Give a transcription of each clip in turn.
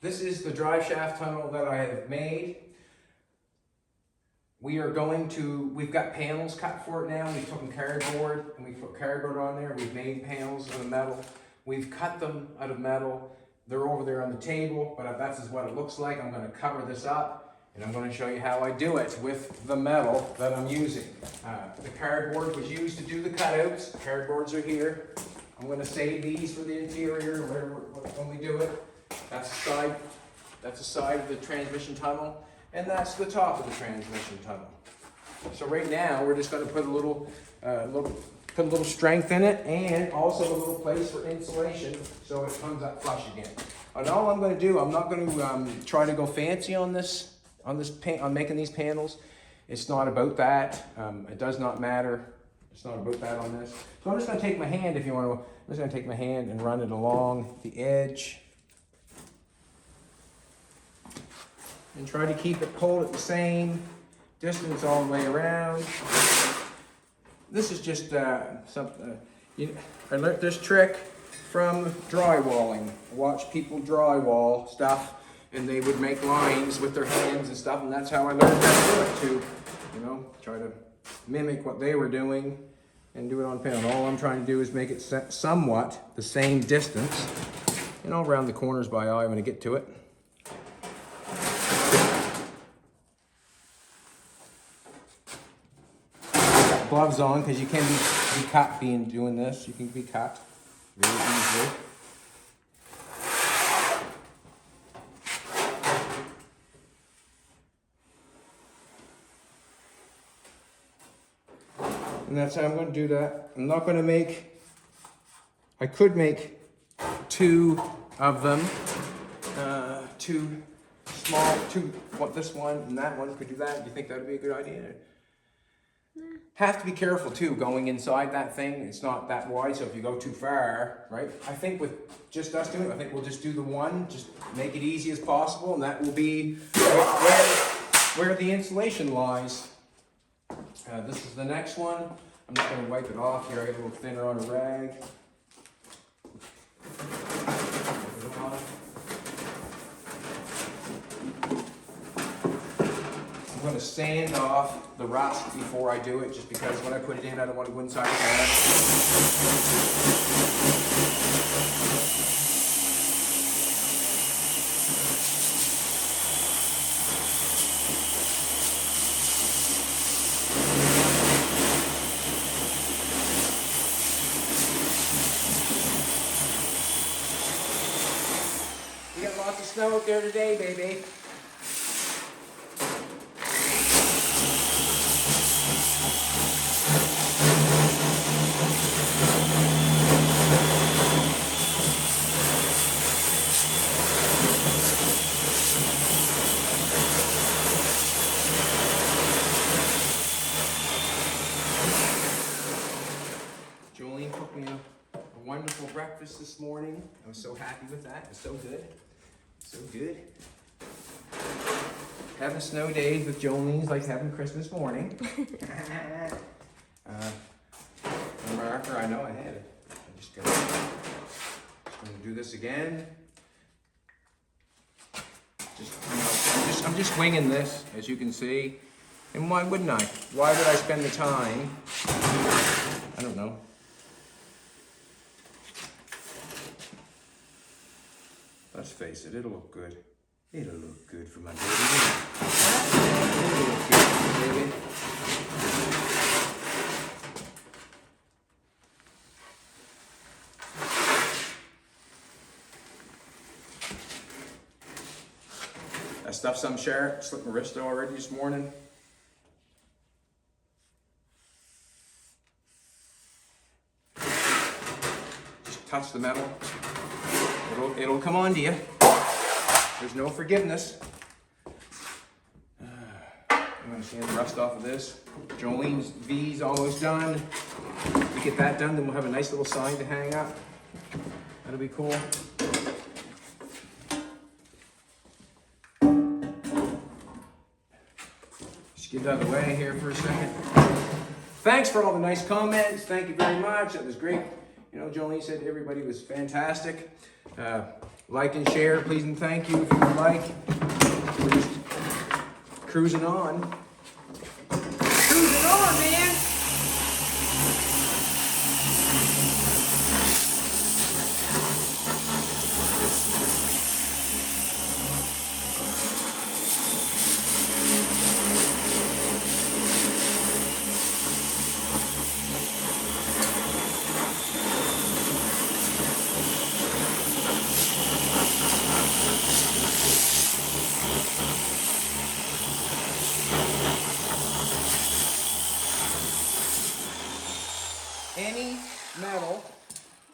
This is the drive shaft tunnel that I have made. We've got panels cut for it now. We've taken cardboard and we put cardboard on there. We've made panels out of metal. We've cut them out of metal. They're over there on the table, but that's what it looks like. I'm gonna cover this up and I'm gonna show you how I do it with the metal that I'm using. The cardboard was used to do the cutouts. The cardboards are here. I'm gonna save these for the interior when we do it. That's the side of the transmission tunnel. And that's the top of the transmission tunnel. So right now, we're just going to put a little strength in it, and also a little place for insulation, so it comes up flush again. And all I'm going to do, I'm not going to try to go fancy on making these panels. It's not about that. It does not matter. It's not about that on this. So I'm just going to take my hand, I'm just going to take my hand and run it along the edge. And try to hold it the same distance all the way around. This is just something, I learned this trick from drywalling. I watched people drywall stuff and they would make lines with their hands and stuff, and that's how I learned how to do it too. Try to mimic what they were doing and do it on panel. All I'm trying to do is make it somewhat the same distance, around the corners by eye when I get to it. Gloves on because you can be cut doing this. You can be cut very easily. And that's how I'm going to do that. I'm not going to I could make two of them, this one and that one. Could do that. Do you think that would be a good idea? Have to be careful too, going inside that thing. It's not that wide, so if you go too far, right? I think with just us doing it, I think we'll just do the one, just make it easy as possible, and that will be where the insulation lies. This is the next one. I'm just going to wipe it off here. I get a little thinner on a rag. Wipe it off. I'm going to sand off the rust before I do it, just because when I put it in, I don't want to go inside the pan. We got lots of snow out there today, baby. Wonderful breakfast this morning. I was so happy with that. It was so good. So good. Having snow days with Jolene's like having Christmas morning. Marker, I know I had it. I'm just gonna do this again. I'm just winging this, as you can see. And why wouldn't I? Why would I spend the time? I don't know. Let's face it, it'll look good. It'll look good for my baby. It'll look good for my baby. I stuffed some sharp, slipped my wrist already this morning. Just touch the metal. It'll come on to you. There's no forgiveness. I'm going to sand the rust off of this. Jolene's V's almost done. If we get that done, then we'll have a nice little sign to hang up. That'll be cool. Just get out of the way here for a second. Thanks for all the nice comments. Thank you very much. That was great. Jolene said everybody was fantastic. Like and share, please and thank you if you would like. We're just cruising on. Cruising on, man!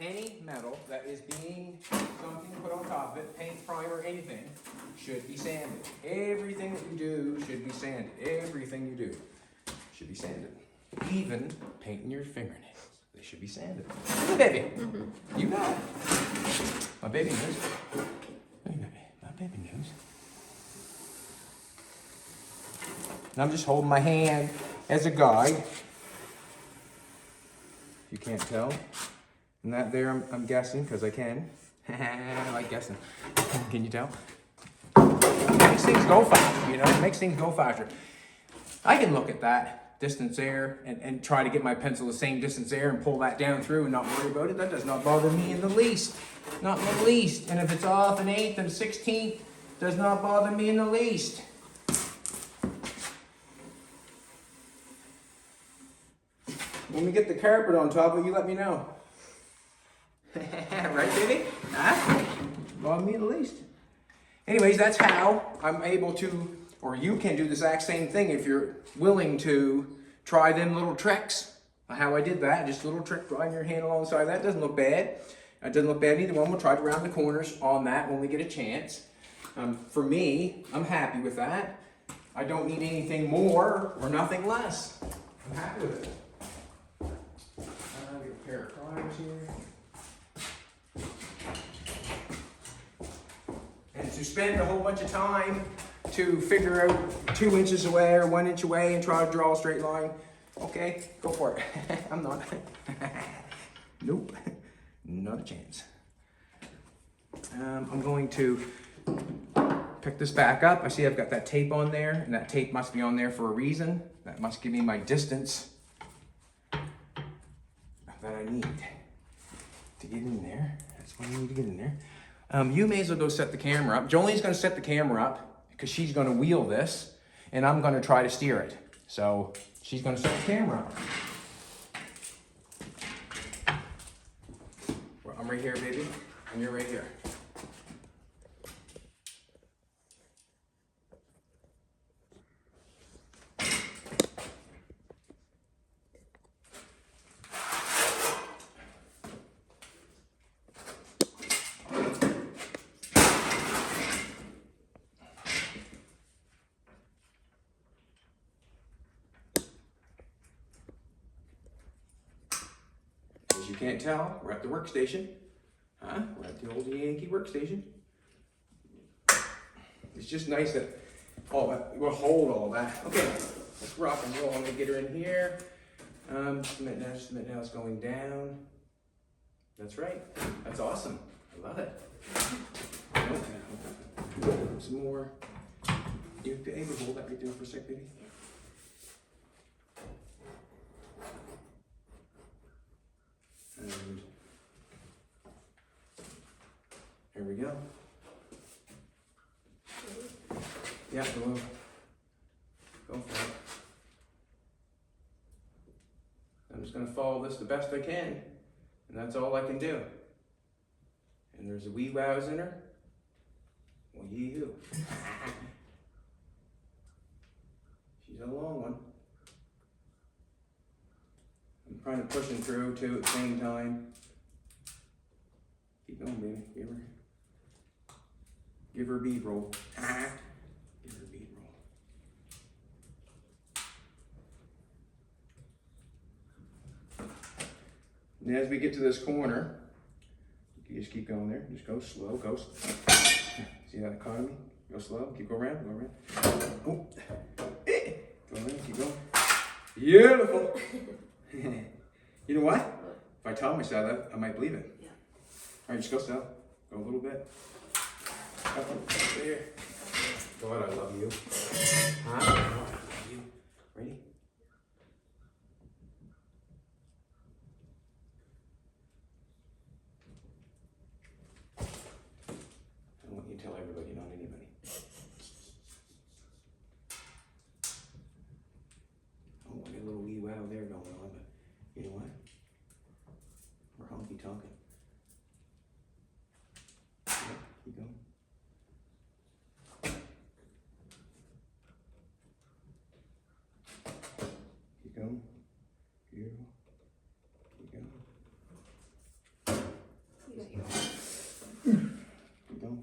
Any metal that is being something put on top of it, paint, primer, anything, should be sanded. Everything that you do should be sanded. Everything you do should be sanded. Even painting your fingernails, they should be sanded. Hey, baby. Mm-hmm. You got it. My baby knows. Hey, baby. My baby knows. And I'm just holding my hand as a guide. If you can't tell. And that there, I'm guessing, because I can. I like guessing. Can you tell? It makes things go faster, you know? It makes things go faster. I can look at that distance there and try to get my pencil the same distance there and pull that down through and not worry about it. That does not bother me in the least. Not in the least. And if it's off an 1/8 and 1/16, does not bother me in the least. When we get the carpet on top of it, you let me know. Right, baby? Huh? Bother me in the least. Anyways, that's how I'm able to, or you can do the exact same thing if you're willing to try them little tricks. How I did that, just a little trick, drawing your hand alongside that. Doesn't look bad. It doesn't look bad either one. We'll try to round the corners on that when we get a chance. For me, I'm happy with that. I don't need anything more or nothing less. I'm happy with it. I'll get a pair of pliers here. And to spend a whole bunch of time to figure out 2 inches away or 1 inch away and try to draw a straight line, okay, go for it. I'm not. Nope, not a chance. I'm going to pick this back up. I see I've got that tape on there, and that tape must be on there for a reason. That must give me my distance that I need to get in there. That's what I need to get in there. You may as well go set the camera up. Jolene's going to set the camera up because she's going to wheel this, and I'm going to try to steer it. So she's going to set the camera up. Well, I'm right here, baby, and you're right here. As you can't tell, we're at the workstation. Huh? We're at the old Yankee workstation. It's just nice that all that will hold all that. Okay, let's rock and roll. I'm gonna get her in here. Submit now is going down. That's right. That's awesome. I love it. Okay. Some more. You able to hold that right there for a sec, baby? And here we go. Yeah, we'll go for it. I'm just going to follow this the best I can, and that's all I can do. And there's a wee wows in her. Well, yee-hoo. She's a long one. I'm kind of pushing through too at the same time. Keep going, baby. Give her a bead roll. Give her a bead roll. And as we get to this corner, you just keep going there. Just go slow. Go. See that economy? Go slow. Keep going around. Go around. Oh. Go around. Keep going. Beautiful. You know what? If I tell myself that, I might believe it. Yeah. All right, just go slow. Go a little bit. There. God, I love you. Huh? God, I love you. Ready? I don't want you to tell everybody, not anybody. Oh, I got a little wee wow there going on, but you know what? We're honky tonkin'. Yeah, keep going. Keep going. Beautiful. Keep going. You got your Keep going.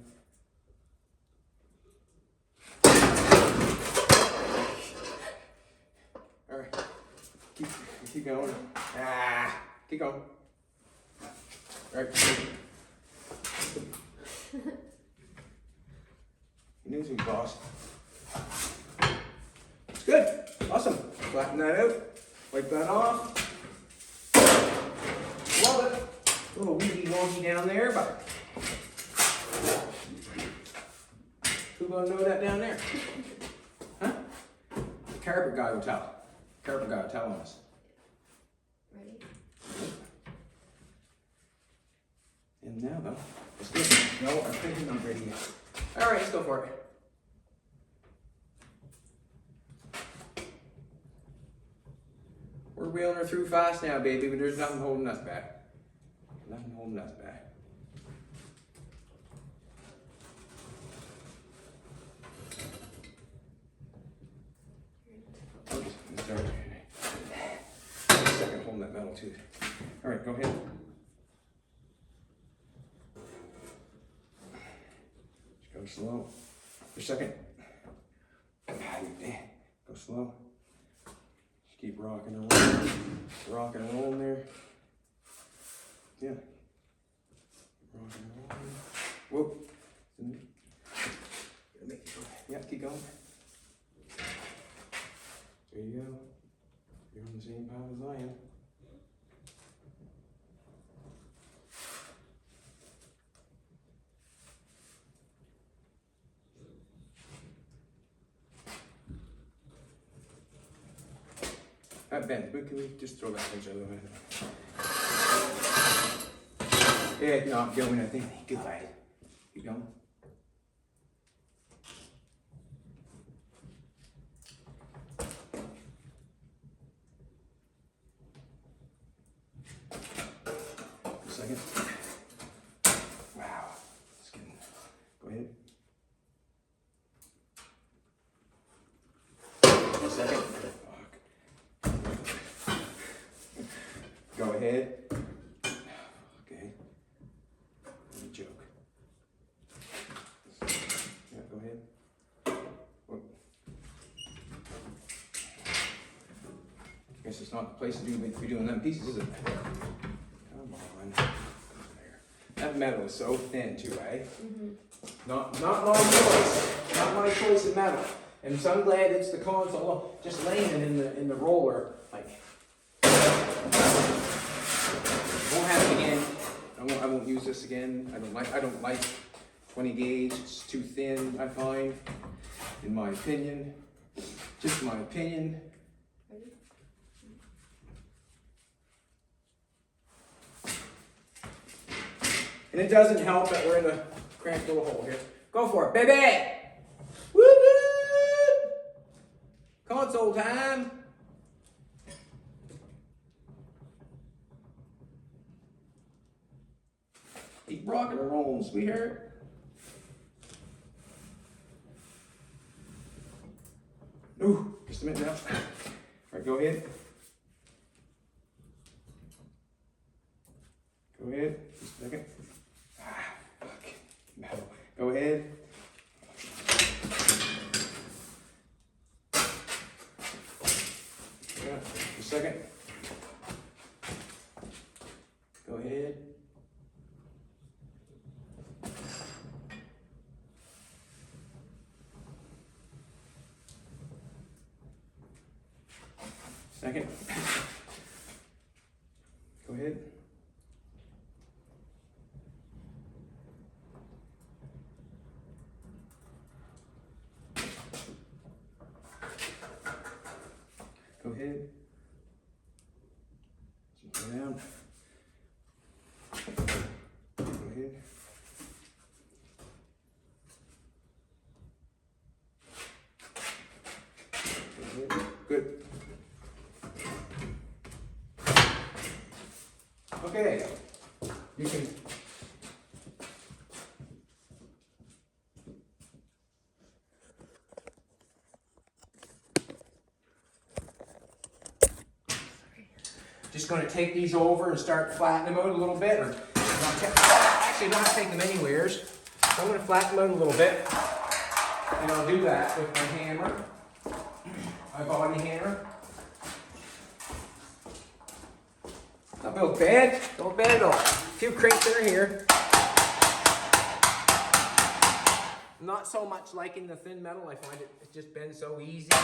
All right. Keep going. Keep going. All right. You knew me, boss. It's good. Awesome. Flatten that out. Wipe that off. Love it. A little weedy wonky down there, but who gonna know that down there? Huh? The carpet guy will tell. Carpet guy will tell on us. ready? And now though, let's go. No, I'm thinking I'm ready yet. All right, let's go for it. We're wheeling her through fast now, baby, but there's nothing holding us back. Nothing holding us back. Oops, let's start. Second, holding that metal too. All right, go ahead. Just go slow. For a second. Go slow. Just keep rocking and rolling. Rocking and rolling there. Yeah. Rocking and rolling. Whoop. Yeah, keep going. There you go. You're on the same path as I am. Ben, can we just throw that thing the other way? Yeah, no, I'm going, I think. Goodbye. Keep going. A second. Wow. It's getting. Go ahead. A second. Go ahead. Okay. What a joke. Yeah, go ahead. Whoop. Guess it's not the place to be doing them pieces, is it? Come on. There. That metal is so thin too, eh? Mm-hmm. Not my choice. Not my choice of metal. And so I'm glad it's the console just laying in the roller, like. Won't have it again. I won't use this again. I don't like 20 gauge. It's too thin, I find, in my opinion. Just my opinion. Ready? And it doesn't help that we're in a cramped little hole here. Go for it, baby! Woo woo! Console time! Keep rocking and rolling, sweetheart. Ooh, just a minute now. All right, go ahead. Go ahead, just a second. Fuck. Metal. Go ahead. Yeah, just a second. Go ahead. Second. Go ahead. ahead. Go down. Go ahead. Good. Okay. You can just going to take these over and start flattening them out a little bit, or actually not take them anywheres. I'm going to flatten them out a little bit, and I'll do that with my hammer, my body hammer. Not real bad, not bad at all. A few crinks in here. Not so much liking the thin metal. I find it just bends so easy. I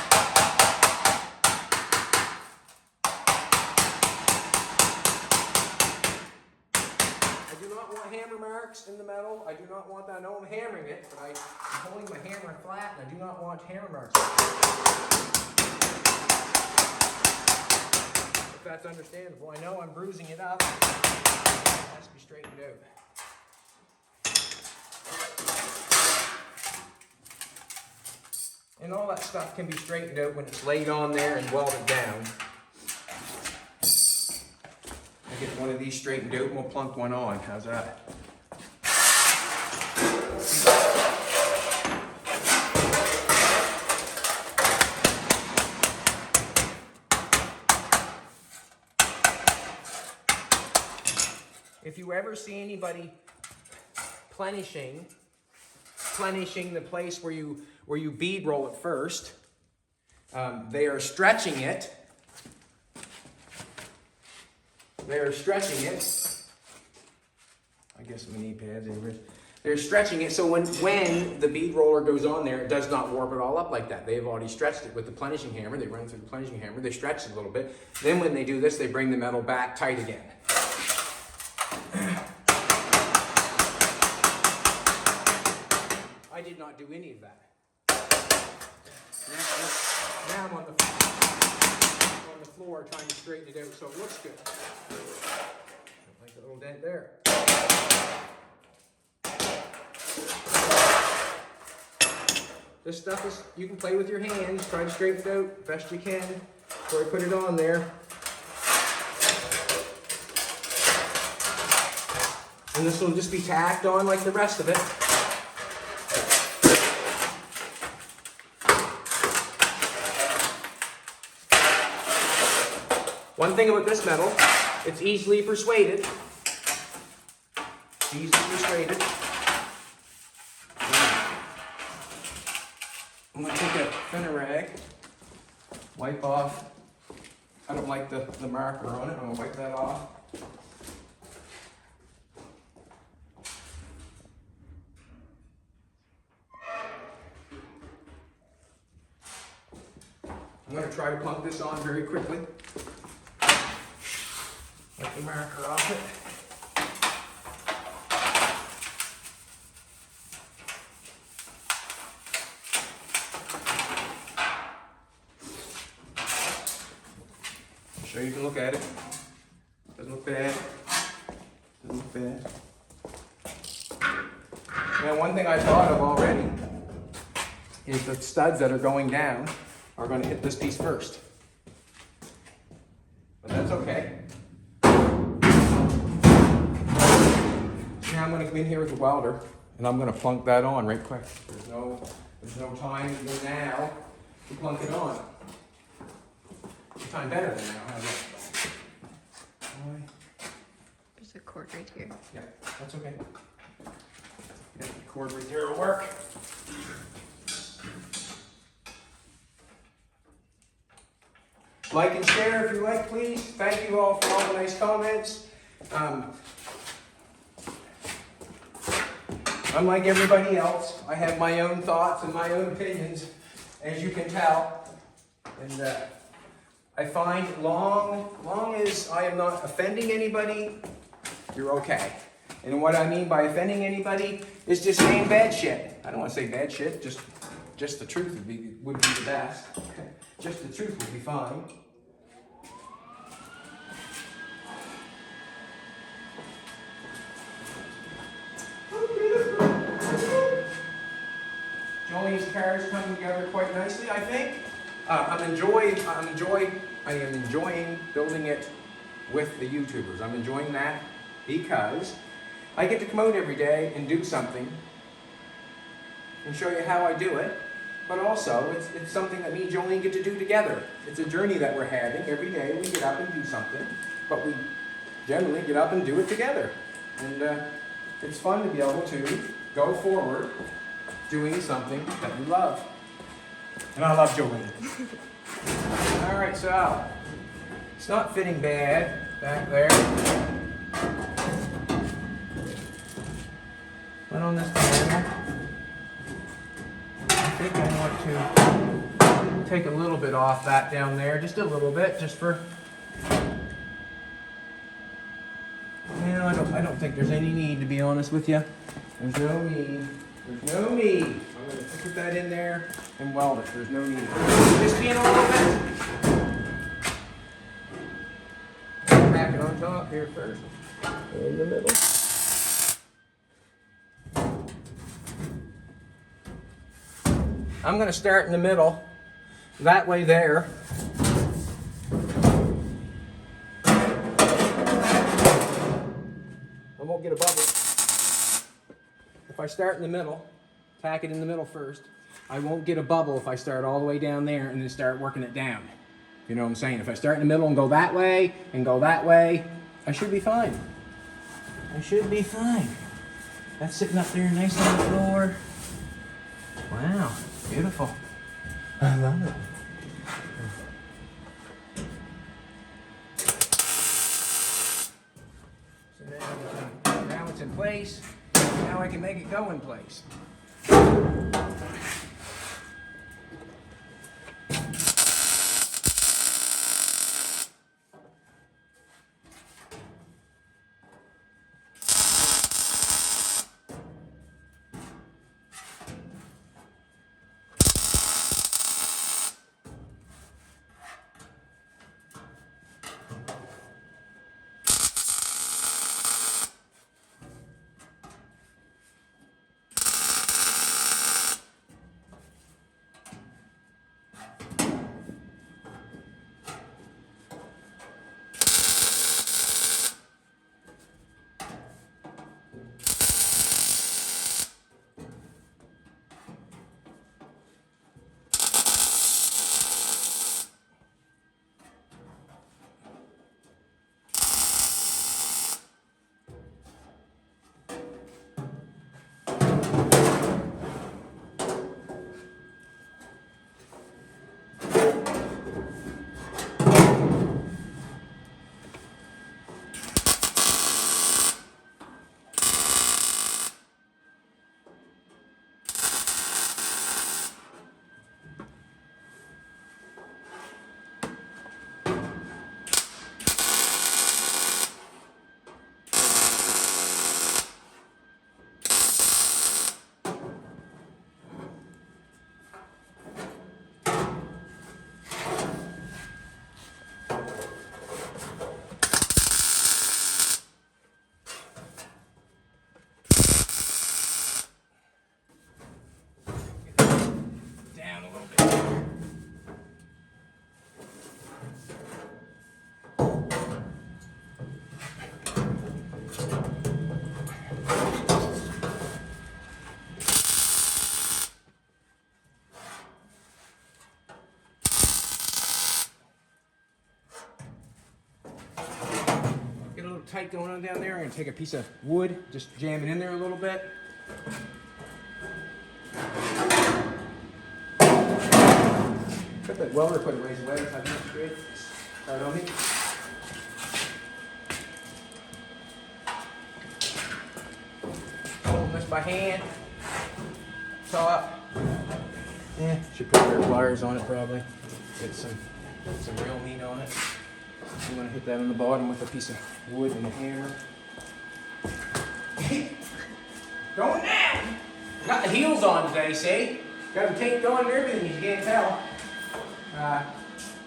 do not want hammer marks in the metal. I do not want that. I know I'm hammering it, but I'm holding my hammer flat, and I do not want hammer marks. If that's understandable. I know I'm bruising it up. It has to be straightened out. And all that stuff can be straightened out when it's laid on there and welded down. I'll get one of these straightened out and we'll plunk one on. How's that? If you ever see anybody plenishing the place where you bead roll it first, they are stretching it. They are stretching it. I guess we need pads anyway. They're stretching it so when the bead roller goes on there, it does not warp it all up like that. They've already stretched it with the plenishing hammer. They run it through the plenishing hammer. They stretch it a little bit. Then when they do this, they bring the metal back tight again. I did not do any of that. Now I'm on the floor trying to straighten it out so it looks good. Like a little dent there. This stuff is, you can play with your hands, try to straighten it out best you can before I put it on there. And this will just be tacked on like the rest of it. One thing about this metal, it's easily persuaded. It's easily persuaded. I'm going to take a thinner rag, wipe off. I don't like the marker on it. I'm going to wipe that off. I'm going to try to plunk this on very quickly. Wipe the marker off it. So you can look at it. Doesn't look bad. Doesn't look bad. Now, one thing I thought of already is the studs that are going down are going to hit this piece first. But that's okay. Now I'm going to come in here with the welder and I'm going to plunk that on right quick. There's no time even now to plunk it on. Time better than now. How's that? There's a cord right here. Yeah, that's okay. Yeah, the cord right there will work. Like and share if you like, please. Thank you all for all the nice comments. Unlike everybody else, I have my own thoughts and my own opinions, as you can tell. And I find long as I am not offending anybody, you're okay. And what I mean by offending anybody is just saying bad shit. I don't want to say bad shit, just the truth would be the best. Just the truth would be fine. Jolene's car is coming together quite nicely, I think. I am enjoying building it with the YouTubers. I'm enjoying that because I get to come out every day and do something and show you how I do it. But also, it's something that me and Jolene get to do together. It's a journey that we're having. Every day we get up and do something, but we generally get up and do it together. And it's fun to be able to go forward doing something that you love. And I love Jolene. All right, so it's not fitting bad back there. Put on this panel. I think I want to take a little bit off that down there, just a little bit, just for. I don't think there's any need, to be honest with you. There's no need. There's no need. I'm going to put that in there and weld it. There's no need. Just in a little bit. Tack it on top here first. In the middle. I'm going to start in the middle. That way there. I won't get a bubble. If I start in the middle, tack it in the middle first, I won't get a bubble if I start all the way down there and then start working it down. You know what I'm saying? If I start in the middle and go that way, I should be fine. I should be fine. That's sitting up there nice on the floor. Wow, beautiful. I love it. Now it's in place. Now I can make it go in place. Tight going on down there. I'm going to take a piece of wood, just jam it in there a little bit. Put that welder, put it ways away. That's how you straight. Start on me. Hold this by hand. Top. Yeah, should put your pliers on it probably. Get some real meat on it. I'm going to hit that on the bottom with a piece of wood and a hammer. Going down! Got the heels on today, see? Got them taped on and everything, you can't tell. The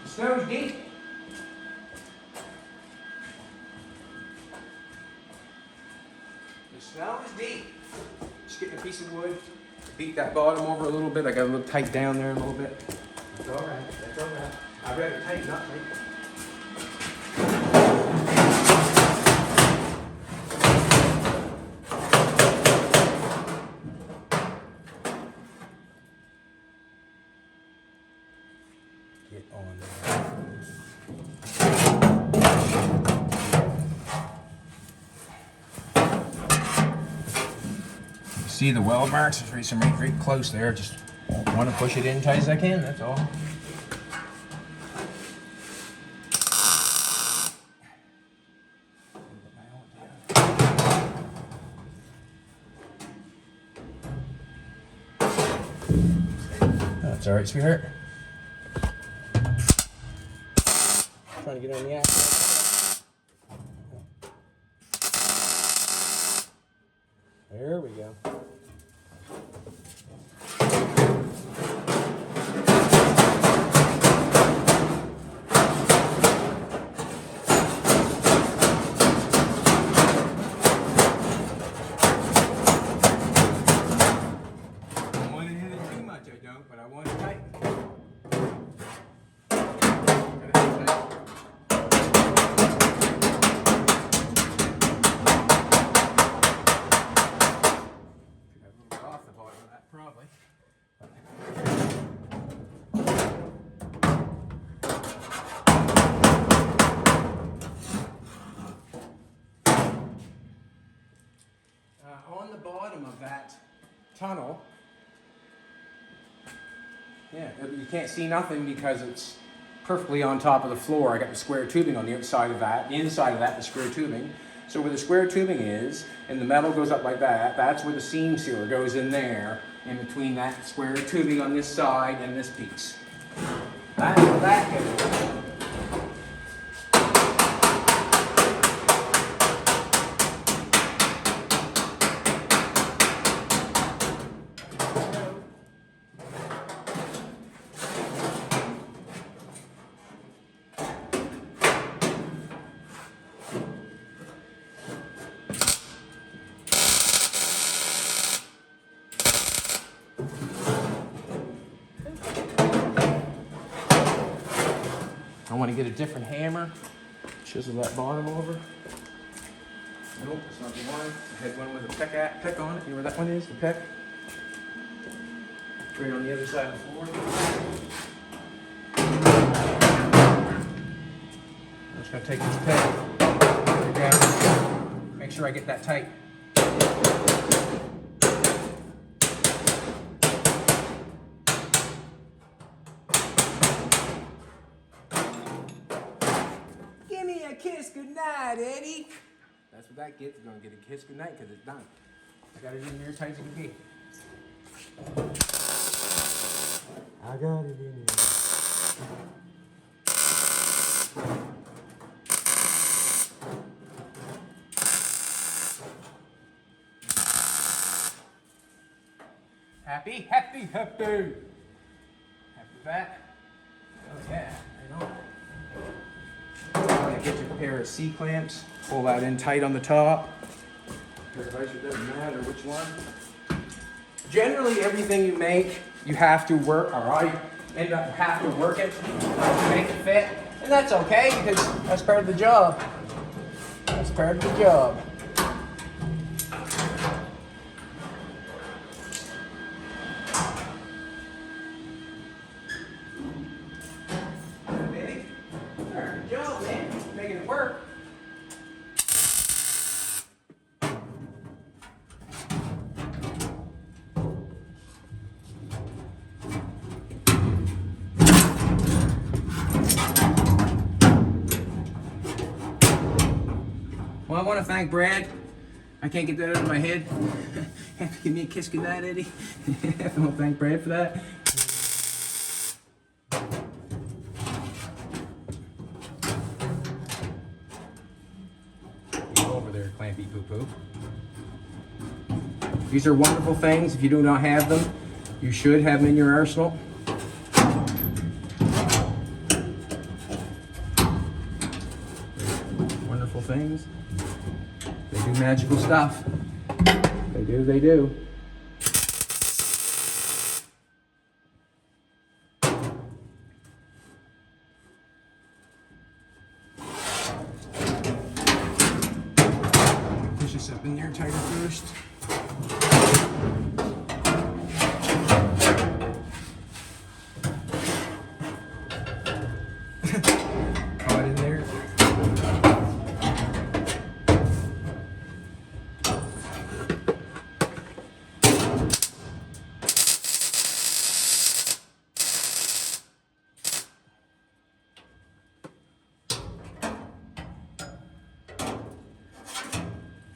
snow's deep. The snow is deep. Just getting a piece of wood, a beat that bottom over a little bit. I got a little tight down there a little bit. That's all right. That's all right. I got it tighten up, right? Get on there. See the weld marks? There's some right close there. Just want to push it in tight as I can. That's all. That's all right, sweetheart. Trying to get on the axle. There we go. On the bottom of that tunnel, yeah, you can't see nothing because it's perfectly on top of the floor. I got the square tubing on the outside of that. The inside of that, the square tubing. So where the square tubing is, and the metal goes up like that, that's where the seam sealer goes in there, in between that square tubing on this side and this piece. That's where that goes. I want to get a different hammer, chisel that bottom over. Nope, it's not the one. I had one with a peck on it. You know where that one is, the peck? Right on the other side of the floor. I'm just going to take this peck, make sure I get that tight. Kiss goodnight, Eddie. That's what that gets. You're gonna get a kiss goodnight because it's done. I got it in there as tight as it can be. I got it in there. Happy, happy, happy. Happy with that? Oh yeah, I know. Get your pair of C-clamps, pull that in tight on the top. It doesn't matter which one. Generally, everything you make, you have to work, or I end up have to work it to make it fit. And that's okay, because that's part of the job. That's part of the job. Well, I want to thank Brad. I can't get that out of my head. Have to give me a kiss goodnight, Eddie. I want to thank Brad for that. Go over there, clampy poo-poo. These are wonderful things. If you do not have them, you should have them in your arsenal. Wonderful things. They do magical stuff. They do, they do. up in there tighter first. Caught in there.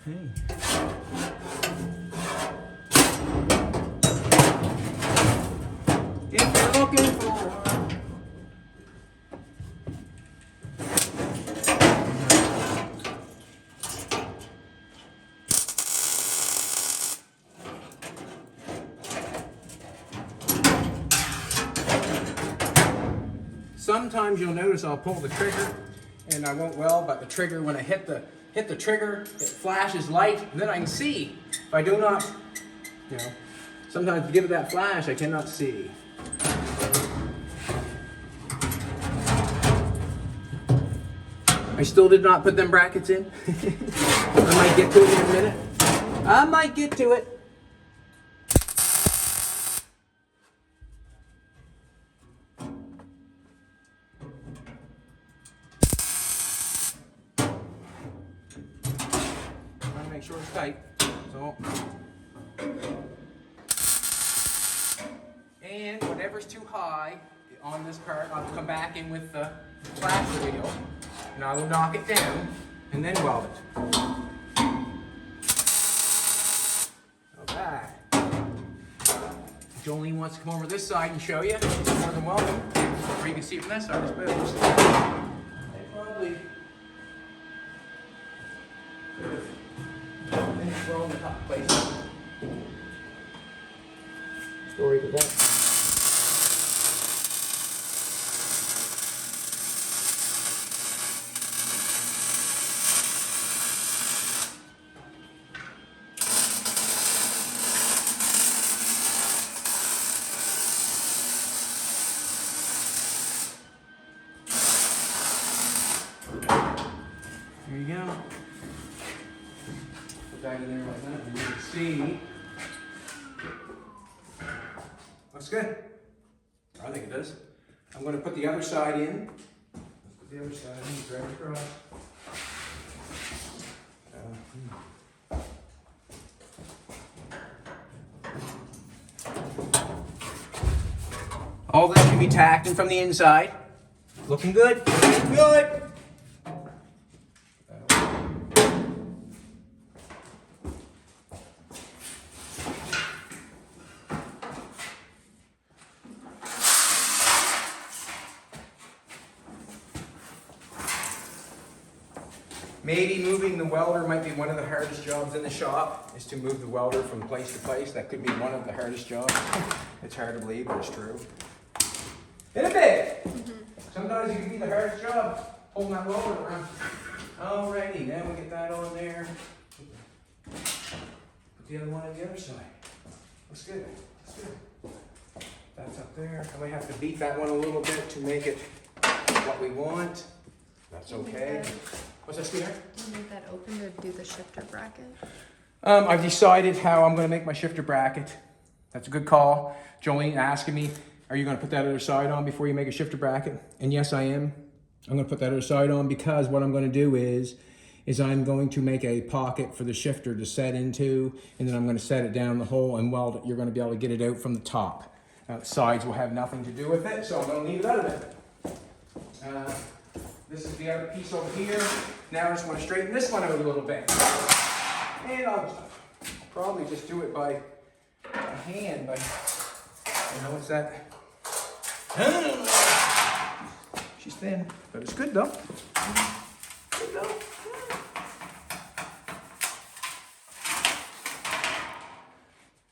Hey. If you're looking for sometimes you'll notice I'll pull the trigger and I won't weld, but the trigger, when I hit the trigger, it flashes light, and then I can see. If I do not, you know, sometimes to give it that flash, I cannot see. I still did not put them brackets in. I might get to it in a minute. I might get to it. Make sure it's tight. So, and whatever's too high on this part, I'll come back in with the flasher wheel, and I will knock it down and then weld it. Alright. Jolene wants to come over this side and show you. You're more than welcome. Or you can see it from this side, I suppose. They probably throw in the top place. Story to that. There you go. Put that in there like that, and you can see. Looks good. I think it does. I'm going to put the other side in. Let's put the other side in, drag it across. All this can be tacked in from the inside. Looking good. Looking good. Maybe moving the welder might be one of the hardest jobs in the shop, is to move the welder from place to place. That could be one of the hardest jobs. It's hard to believe, but it's true. In a bit! Sometimes it can be the hardest job, pulling that welder around. Alrighty, now we get that on there. Put the other one on the other side. Looks good. Looks good. That's up there. I might have to beat that one a little bit to make it what we want. That's okay. What's that, sweetheart? Do you need that open to do the shifter bracket? I've decided how I'm going to make my shifter bracket. That's a good call. Jolene asking me, are you going to put that other side on before you make a shifter bracket? And yes, I am. I'm going to put that other side on because what I'm going to do is I'm going to make a pocket for the shifter to set into, and then I'm going to set it down the hole and weld it. You're going to be able to get it out from the top. The sides will have nothing to do with it, so I'm going to leave it out of it. This is the other piece over here. Now I just want to straighten this one out a little bit. And I'll probably just do it by hand, but you know what's that? She's thin, but it's good though. Good though.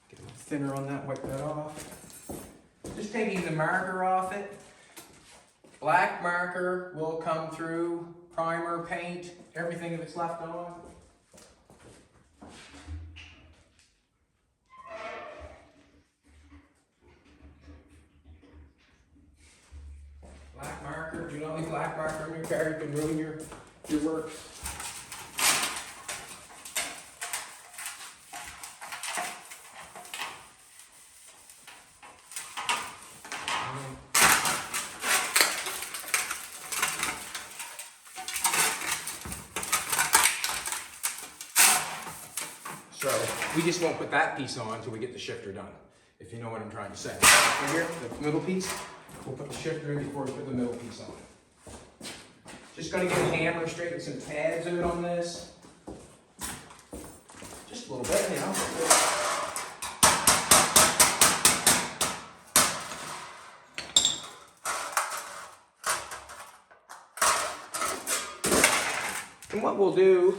Get a little thinner on that, wipe that off. Just taking the marker off it. Black marker will come through, primer, paint, everything that's left on. Black marker, do not leave black marker in your car, you can ruin your work. We just won't put that piece on until we get the shifter done, if you know what I'm trying to say. Right here, the middle piece, we'll put the shifter in before we put the middle piece on. Just gonna get a hammer, straighten some tabs out on this. Just a little bit, you know. And what we'll do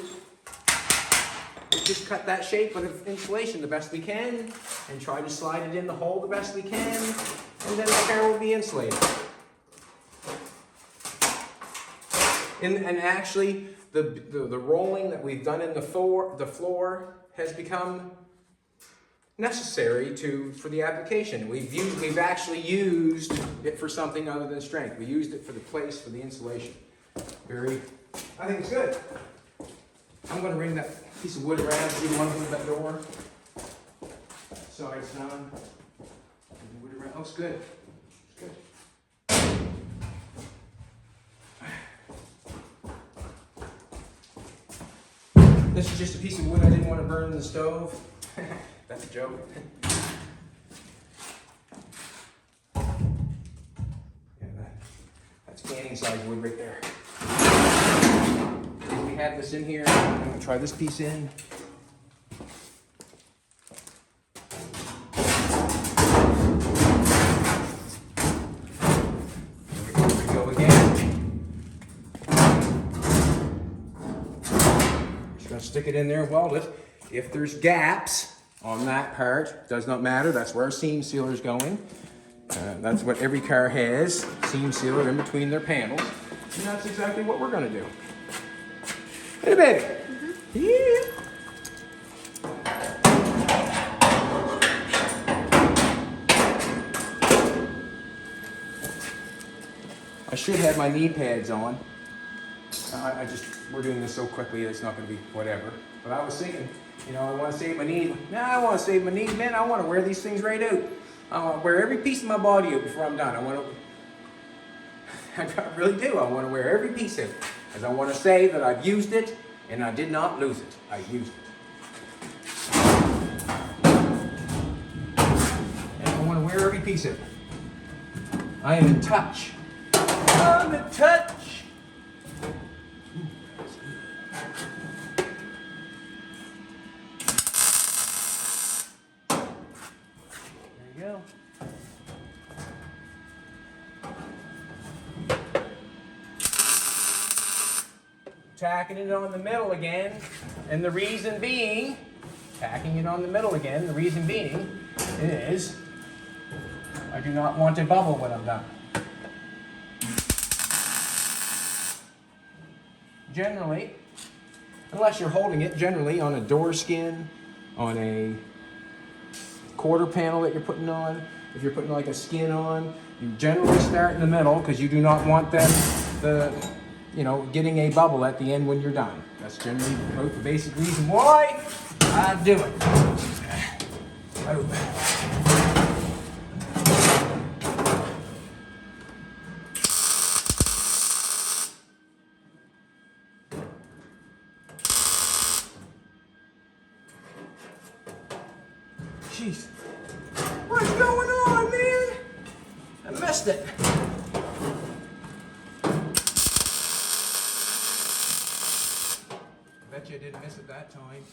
is just cut that shape with insulation the best we can and try to slide it in the hole the best we can, and then the car will be insulated. And actually, the rolling that we've done in the floor has become necessary for the application. We've actually used it for something other than strength. We used it for the place for the insulation. I think it's good. I'm going to bring that piece of wood around so you want to move that door. Side's done. Wood around. Looks good. Good. This is just a piece of wood I didn't want to burn in the stove. That's a joke. Yeah, that's canning size wood right there. We have this in here. I'm going to try this piece in. Here we go again. Just going to stick it in there and weld it. If there's gaps on that part, does not matter. That's where our seam sealer is going. That's what every car has, seam sealer in between their panels. And that's exactly what we're going to do. Hey, baby. Yeah. I should have my knee pads on. We're doing this so quickly, it's not going to be whatever. But I was thinking, you know, I want to save my knee. No, I want to save my knees, man. I want to wear these things right out. I want to wear every piece of my body out before I'm done. I really do. I want to wear every piece of it. Because I want to say that I've used it and I did not lose it. I used it. And I want to wear every piece of it. I am in touch. I'm in touch. There you go. Tacking it on the middle again, and the reason being, is I do not want to bubble when I'm done. Generally, unless you're holding it, generally on a door skin, on a quarter panel that you're putting on, if you're putting like a skin on, you generally start in the middle because you do not want them getting a bubble at the end when you're done. That's generally the basic reason why I do it. Jeez. What's going on, man? I missed it. Bet you I didn't miss it that time.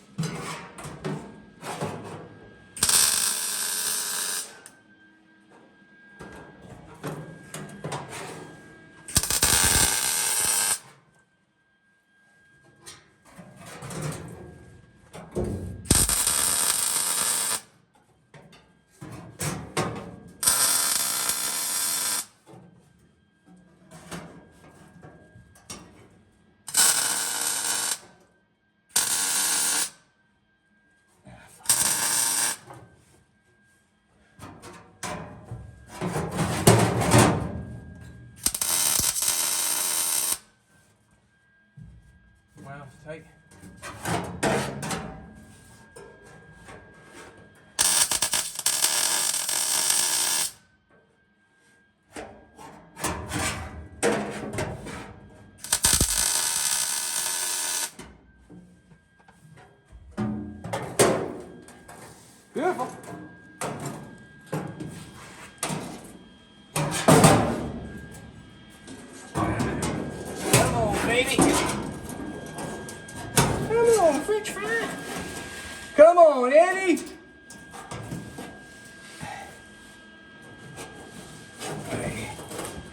Wow, it's tight. Careful. Come on, baby. Come on, French fry. Come on, Eddie. Hey,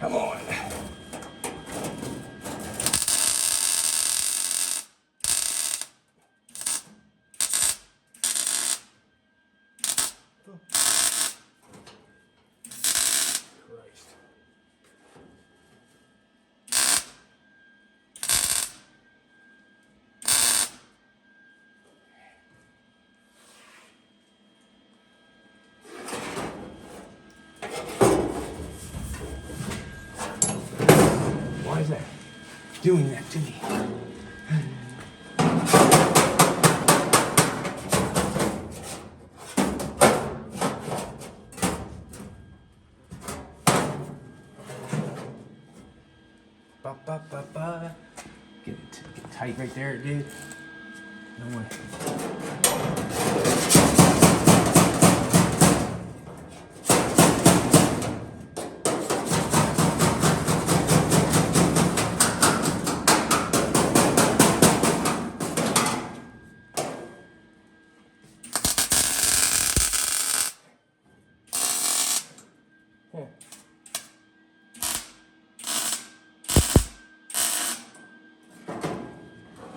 come on. Christ. Why is that doing that to me? Ba, ba, ba, ba. Get tight right there, dude. No way.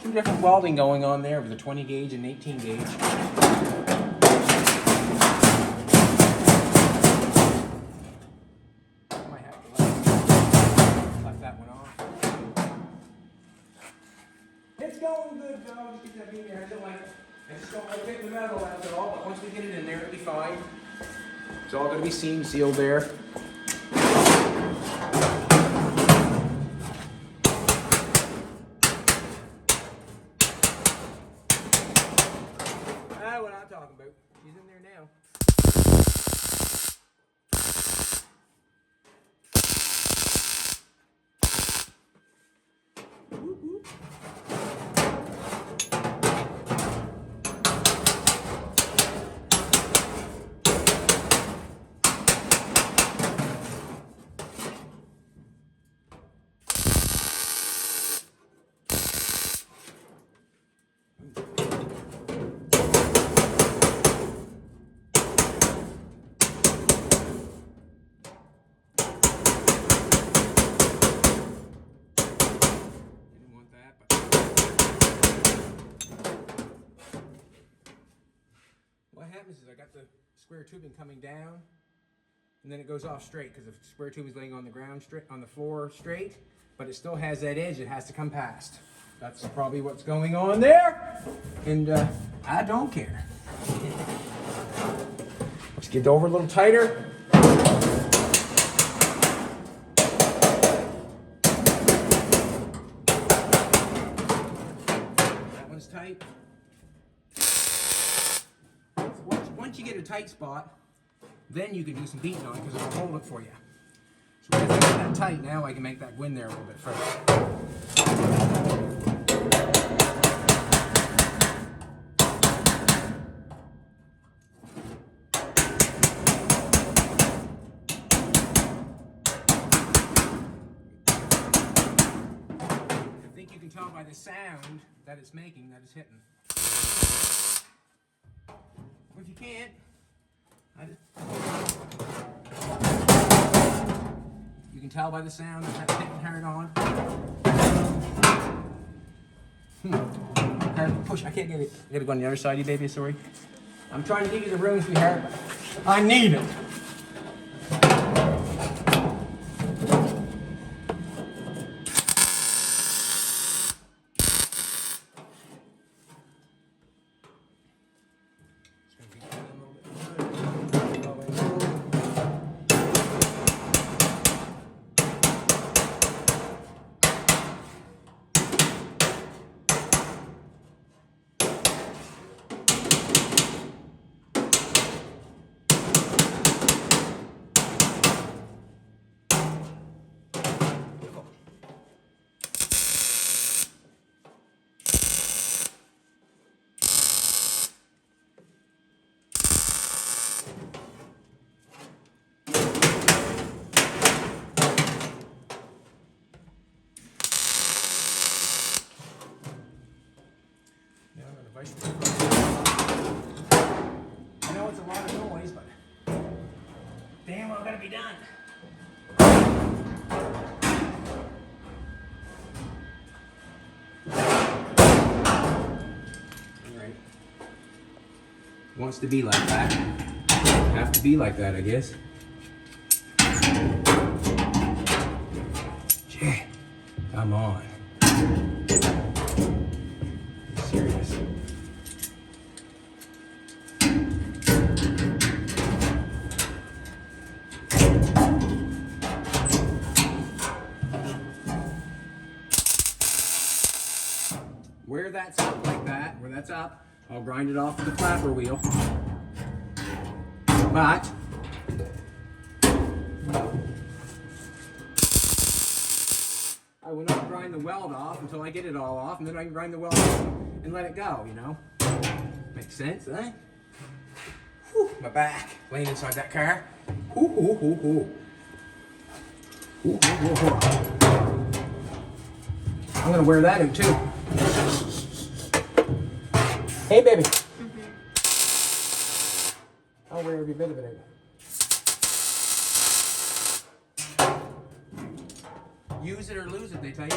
Two different welding going on there with a 20 gauge and 18 gauge. I might have to let that one off. It's going good, Joe. Just get that bead there. I just don't like getting the metal after all, but once we get it in there, it'll be fine. It's all going to be seam sealed there. What I'm talking about. She's in there now. Whoop, whoop. What happens is I got the square tubing coming down, and then it goes off straight because the square tubing is laying on the ground straight, on the floor straight, but it still has that edge it has to come past. That's probably what's going on there, and I don't care. Let's get over a little tighter. That one's tight. Once you get a tight spot, then you can do some beating on it because it'll hold it for you. So as I get that tight now, I can make that go in there a little bit further. I think you can tell by the sound that it's making that it's hitting. If you can't, you can tell by the sound that that's hitting hard on. Hard to push. I can't get it. I gotta go on the other side, you baby. Sorry. I'm trying to give you the room, sweetheart. I need it. I know it's a lot of noise, but damn well gotta be done. Alright. Wants to be like that. Have to be like that, I guess. Gee, come on. I'm serious. Where that's up like that, where that's up, I'll grind it off with the flapper wheel. But I will not grind the weld off until I get it all off, and then I can grind the weld off and let it go, you know? Makes sense, eh? Whew, my back, laying inside that car. Ooh, ooh, ooh, ooh. Ooh, ooh, ooh, ooh. I'm gonna wear that out too. Hey, baby. I'll wear every bit of it out. Use it or lose it, they tell you.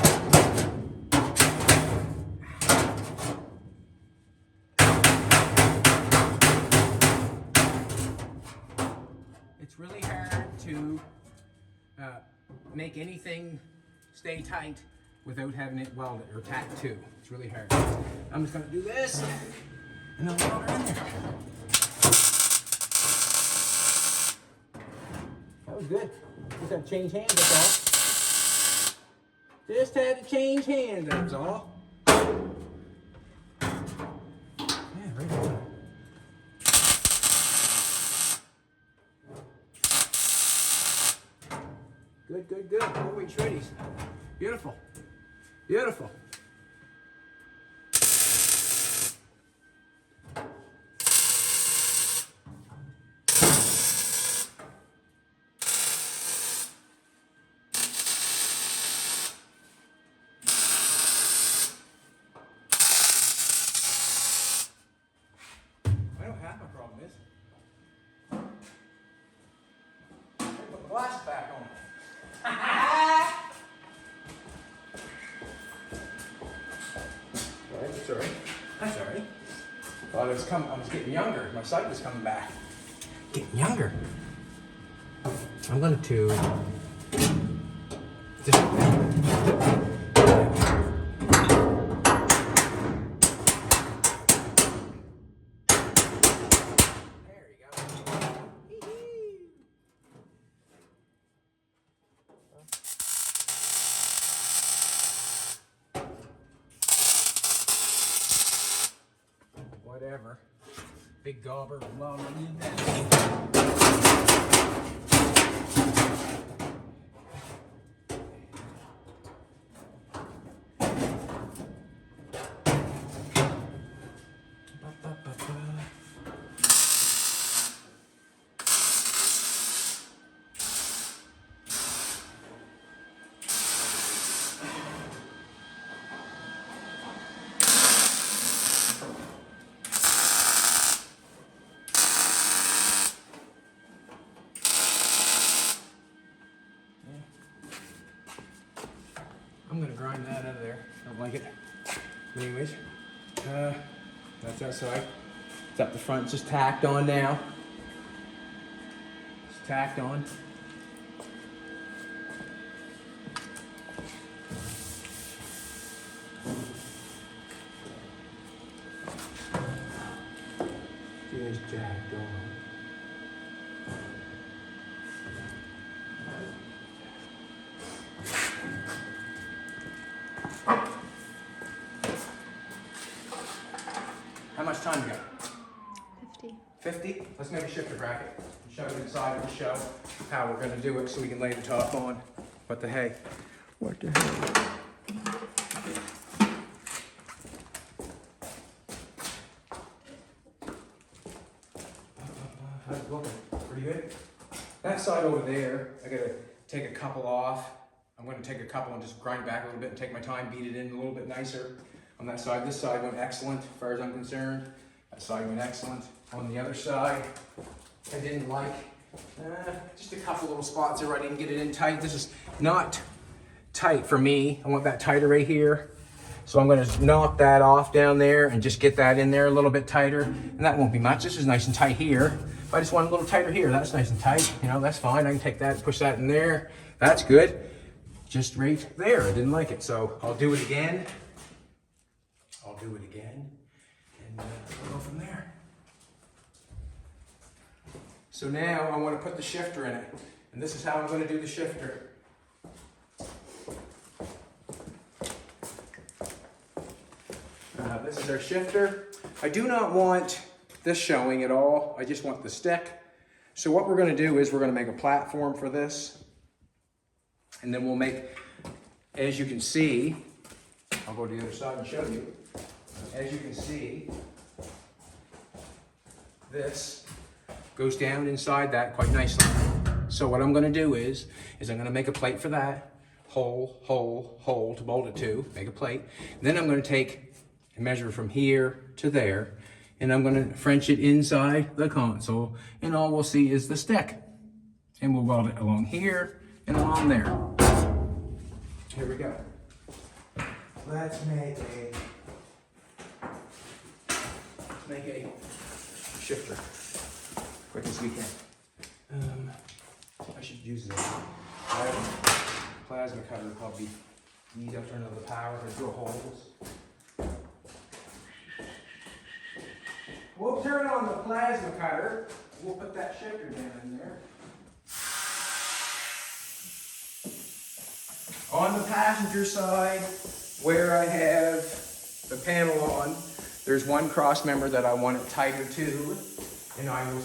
It's really hard to make anything stay tight without having it welded or tacked to. It's really hard. I'm just gonna do this and I'll weld her in there. That was good. Just had to change hands, that's all. Just had to change hands, that's all. Yeah, right on. Good, good, good. Four-way shreddies. Beautiful. Beautiful. I know half my problem is. I put the glass back on. That's all right. That's all right. Well, I was getting younger. My sight was coming back. Getting younger. I'm going to just there you go. Whatever. Big gobber, love need that. I'm gonna grind that out of there. Don't like it. Anyways, that's outside. It's up the front. It's just tacked on now. It's tacked on. Just tacked on. How much time you got? 50. 50? Let's make a shifter bracket. Shove it inside and show how we're gonna do it so we can lay the top on. What the hey? What the hey? How's it looking? Pretty good? That side over there, I gotta take a couple off. I'm gonna take a couple and just grind it back a little bit and take my time, beat it in a little bit nicer. on that side. This side went excellent as far as I'm concerned. That side went excellent. On the other side, I didn't like just a couple little spots there where I didn't get it in tight. This is not tight for me. I want that tighter right here. So I'm gonna knock that off down there and just get that in there a little bit tighter. And that won't be much. This is nice and tight here. If I just want a little tighter here, that's nice and tight. You know, that's fine. I can take that, push that in there. That's good. Just right there. I didn't like it. So I'll do it again. I'll do it again. And we'll go from there. So now I want to put the shifter in it. And this is how I'm going to do the shifter. This is our shifter. I do not want this showing at all. I just want the stick. So what we're going to do is we're going to make a platform for this. And then we'll make, as you can see, I'll go to the other side and show you. As you can see, this goes down inside that quite nicely. So what I'm going to do is I'm going to make a plate for that. Hole, hole, hole to bolt it to. Make a plate. Then I'm going to take and measure from here to there. And I'm going to French it inside the console. And all we'll see is the stick. And we'll weld it along here and along there. Here we go. Let's make a shifter quick as we can. I should use this plasma cutter. It'll probably be easy. I'll turn on the power and drill holes. We'll turn on the plasma cutter. We'll put that shifter down in there. On the passenger side, where I have the panel on, there's one cross member that I want it tighter to, and I will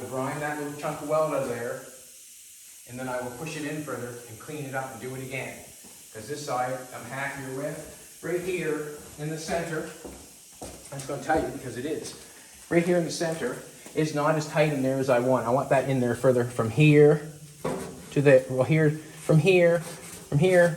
grind that little chunk of weld out of there, and then I will push it in further and clean it up and do it again. Because this side I'm happier with. Right here in the center, I'm just going to tell you because it is. Right here in the center is not as tight in there as I want. I want that in there further from here to there. Well, from here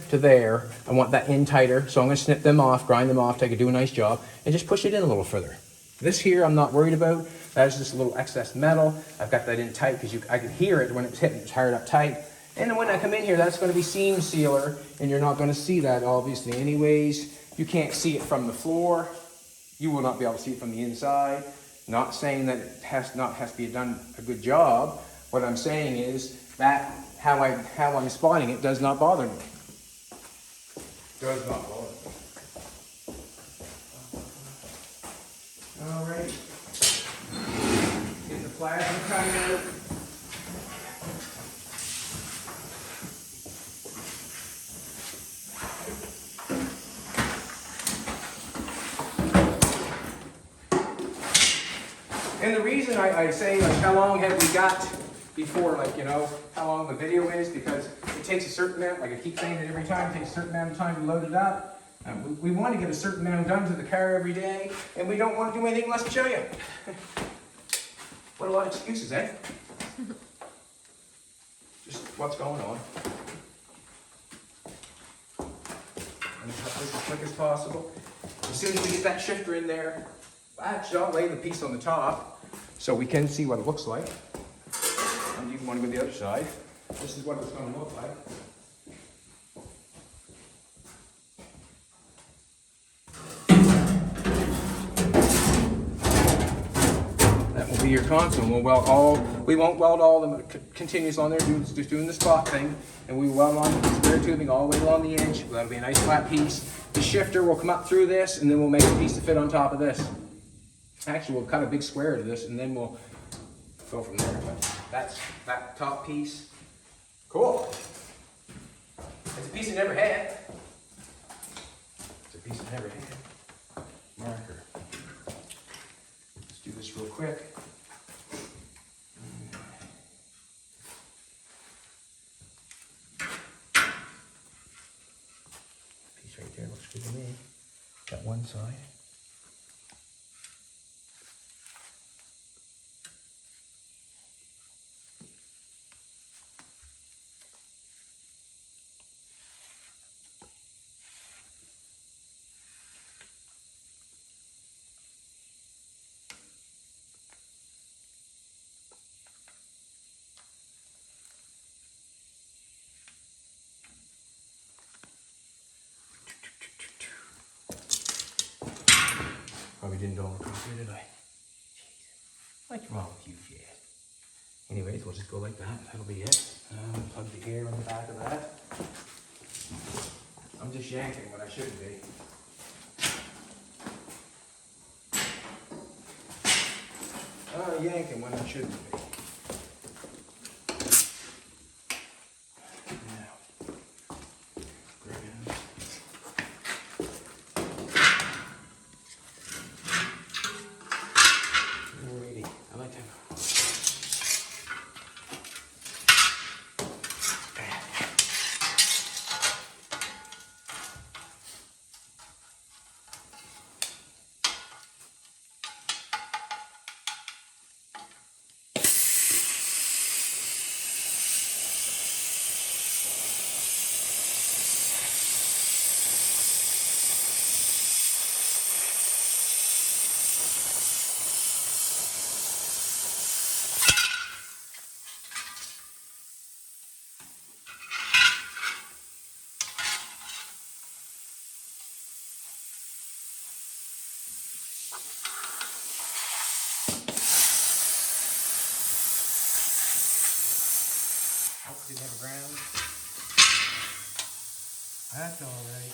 to there. I want that in tighter. So I'm going to snip them off, grind them off, do a nice job, and just push it in a little further. This here I'm not worried about. That's just a little excess metal. I've got that in tight because I could hear it when it was hitting. It's hard up tight. And then when I come in here, that's going to be seam sealer, and you're not going to see that obviously anyways. You can't see it from the floor. You will not be able to see it from the inside. Not saying that it has to be done a good job. What I'm saying is that how I'm spotting it does not bother me. Does not bother me. All right. Get the plasma cutter out. And the reason I say, like, how long have we got before, like, you know, how long the video is, because it takes a certain amount, like I keep saying it every time, it takes a certain amount of time to load it up. We want to get a certain amount done to the car every day, and we don't want to do anything less than show you. What a lot of excuses, eh? Just what's going on. And cut this as quick as possible. As soon as we get that shifter in there, actually I'll lay the piece on the top so we can see what it looks like. And you can want to go to the other side. This is what it's going to look like. That will be your console. We won't weld all the continuous on there, just doing the spot thing. And we weld on the square tubing all the way along the edge. That'll be a nice flat piece. The shifter will come up through this, and then we'll make a piece to fit on top of this. Actually, we'll cut a big square to this, and then we'll go from there. But that's that top piece. Cool. It's a piece I never had. It's a piece I never had. Marker. Let's do this real quick. Piece right there looks good to me. Got one side. didn't go over here, did I? Jeez. What's wrong with you, Chad? Anyways, we'll just go like that. That'll be it. Plug the air in the back of that. I'm just yanking when I shouldn't be. Yanking when I shouldn't be. Now, grab it. Alrighty, I like that. Didn't have a ground. That's all right.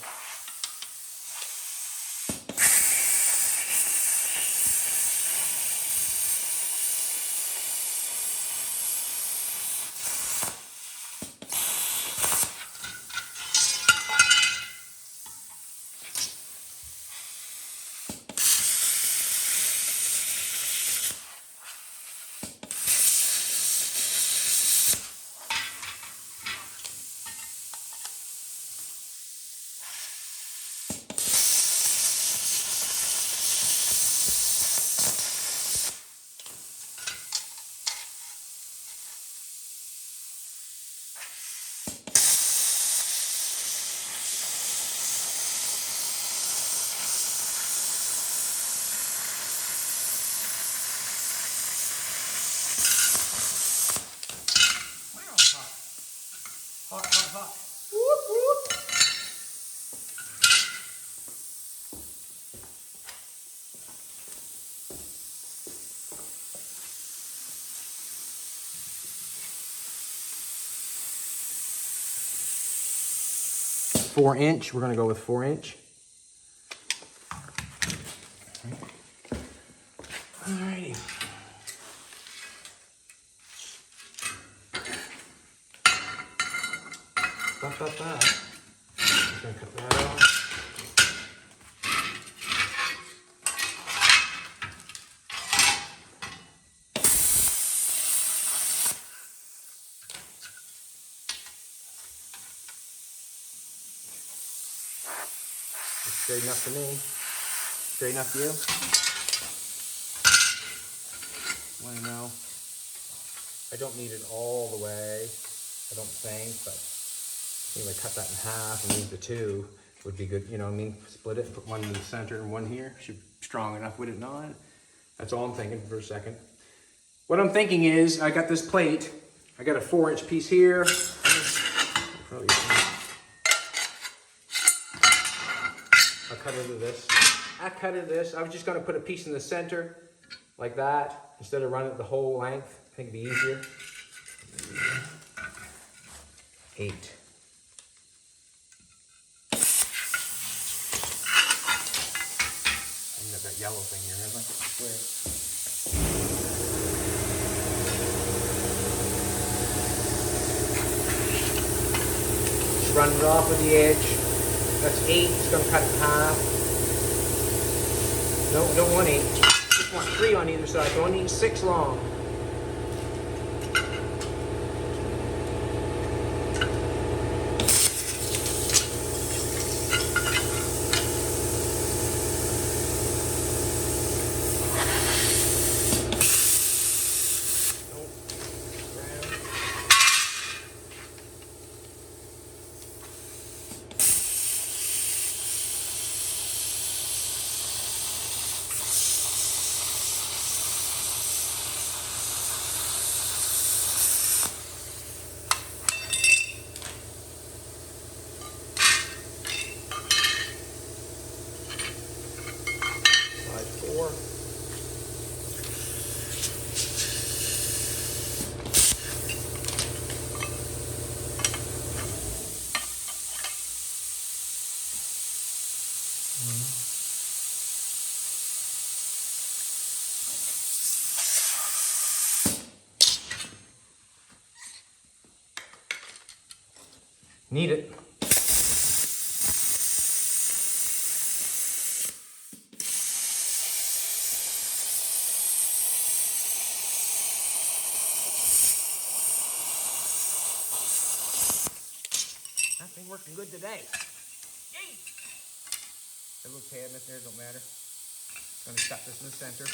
Hot, hot, hot. Whoop, whoop. Four-inch. We're going to go with 4-inch. Alrighty. Just gonna cut that off. It's straight enough for me. Straight enough for you? Want to know? I don't need it all the way. I don't think, but maybe cut that in half and leave the two would be good. You know what I mean? Split it, put one in the center and one here. Should be strong enough, would it not? That's all I'm thinking for a second. What I'm thinking is, I got this plate. I got a 4-inch piece here. I'll cut into this. I was just gonna put a piece in the center, like that, instead of running it the whole length. I think it'd be easier. 8. That yellow thing here, have I? Where? Just run it off with the edge. That's 8. It's going to cut it in half. No, I don't want 8. Just want 3 on either side. So I need 6 long. Need it. That thing working good today. Yay! That little cabinet there, don't matter. I'm gonna cut this in the center.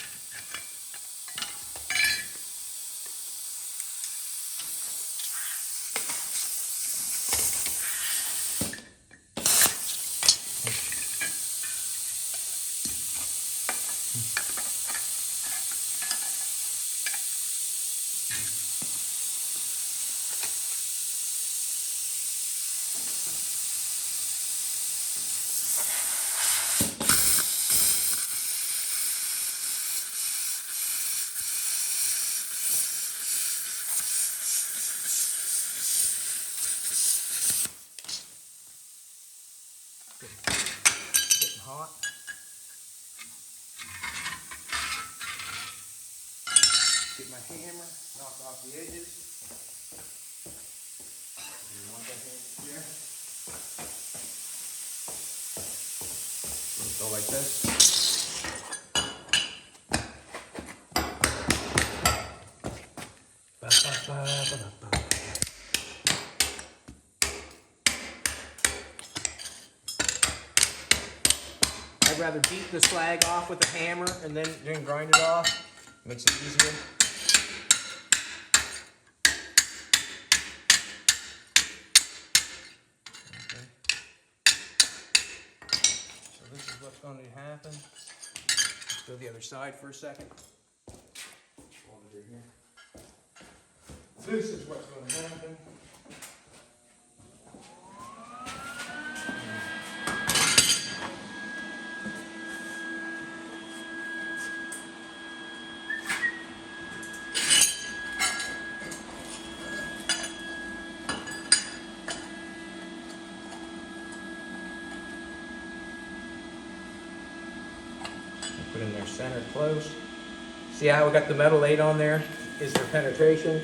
Getting hot. Get my hammer, knock off the edges. You want that hammer here? Go like this. Ba, ba, ba, ba, ba, ba. I'd rather beat the slag off with a hammer and then grind it off. Makes it easier. Okay. So this is what's going to happen. Let's go the other side for a second. Over here. This is what's going to happen. Put in there center close. See how we got the metal laid on there? Is there penetration?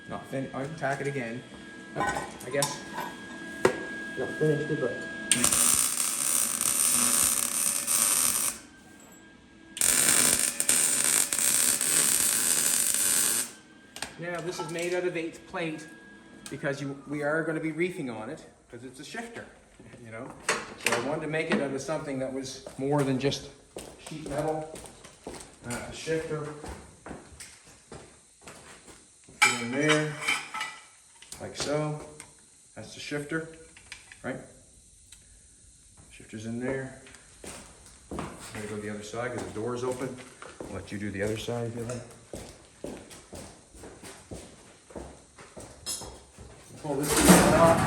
Not finished. I can tack it again. Okay, I guess. Not finished it, but. Now this is made out of 8th plate because we are going to be reefing on it because it's a shifter, you know. So I wanted to make it out of something that was more than just sheet metal, a shifter. Put it in there, like so. That's the shifter, right? Shifter's in there. I'm gonna go the other side because the door's open. I'll let you do the other side if you like. Pull this piece off.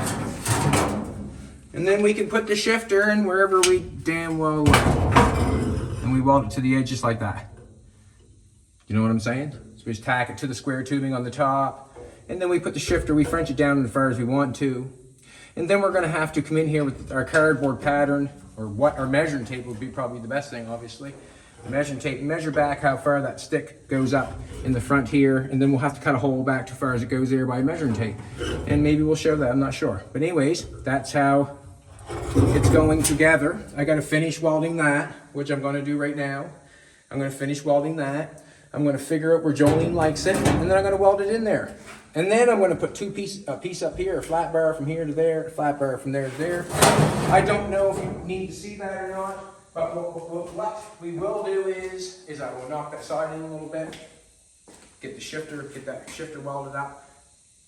And then we can put the shifter in wherever we damn well want. And we weld it to the edge just like that. You know what I'm saying? So we just tack it to the square tubing on the top. And then we put the shifter, we French it down as far as we want to. And then we're gonna have to come in here with our cardboard pattern, or what our measuring tape would be probably the best thing, obviously. The measuring tape, measure back how far that stick goes up in the front here, and then we'll have to cut a hole back too far as it goes there by measuring tape. And maybe we'll show that, I'm not sure. But anyways, that's how it's going together. I gotta finish welding that, which I'm gonna do right now. I'm gonna finish welding that. I'm gonna figure out where Jolene likes it, and then I'm gonna weld it in there. And then I'm gonna put a piece up here, a flat bar from here to there, a flat bar from there to there. I don't know if you need to see that or not. But what we will do is I will knock that side in a little bit, get that shifter welded up.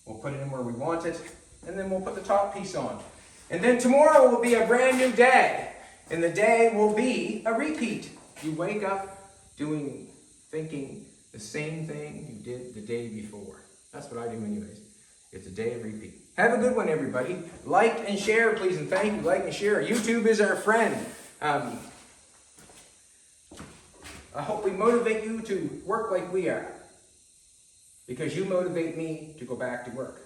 We'll put it in where we want it, and then we'll put the top piece on. And then tomorrow will be a brand new day, and the day will be a repeat. You wake up thinking the same thing you did the day before. That's what I do anyways. It's a day of repeat. Have a good one, everybody. Like and share, please, and thank you. Like and share. YouTube is our friend. I hope we motivate you to work like we are, because you motivate me to go back to work.